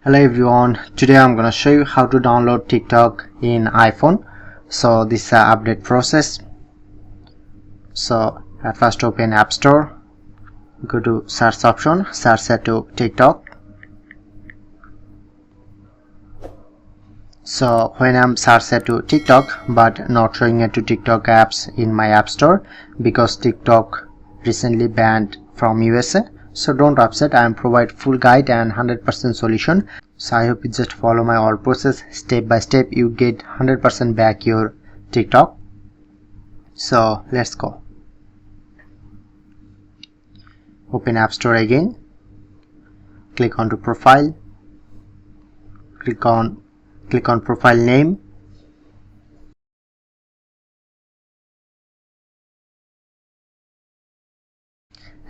Hello everyone, today I'm gonna show you how to download TikTok in iPhone. So this is the update process. So at first open App Store, go to search option, search to TikTok. So when I'm searched to TikTok but not showing it to TikTok apps in my App Store because TikTok recently banned from USA. So don't upset, I am provide full guide and 100% solution. So I hope you just follow my all process step by step, you get 100% back your TikTok. So let's go. Open App Store again, click on to profile, click on profile name,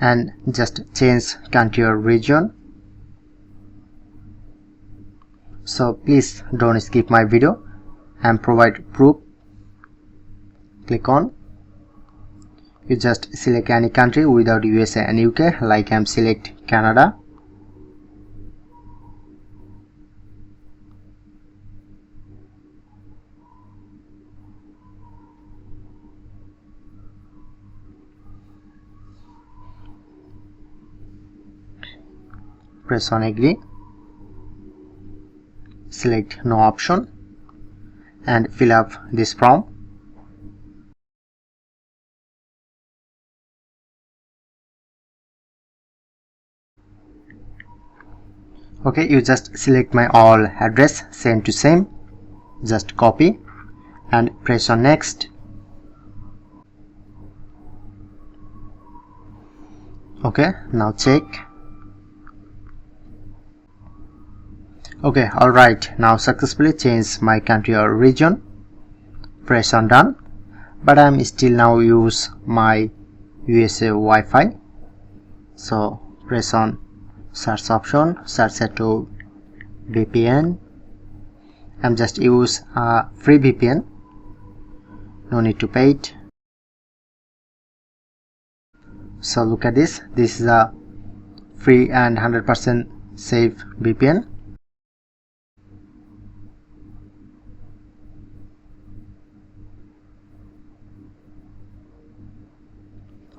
and just change country or region. So please don't skip my video and provide proof. Click on, you just select any country without USA and UK, like I'm select Canada. Press on agree, select no option and fill up this form. Okay, you just select my all address, same to same, just copy and press on next. Okay, now check. Okay, alright, now successfully changed my country or region. Press on done, but I'm still now use my USA Wi-Fi. So press on search option, search to VPN. I'm just use a free VPN, no need to pay it. So look at this is a free and 100% safe VPN.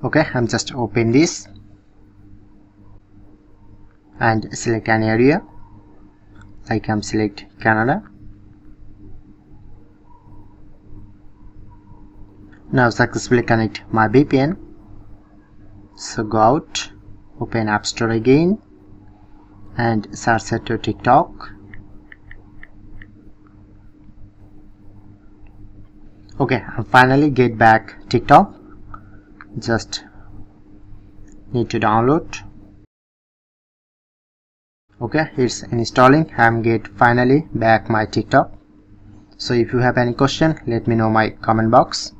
Okay, I'm just open this and select an area, like I'm select Canada. Now successfully connect my VPN. So go out, open App Store again and search to TikTok. Okay, and finally get back TikTok. Just need to download. Okay, it's installing. I'm get finally back my TikTok. So if you have any question, let me know my comment box.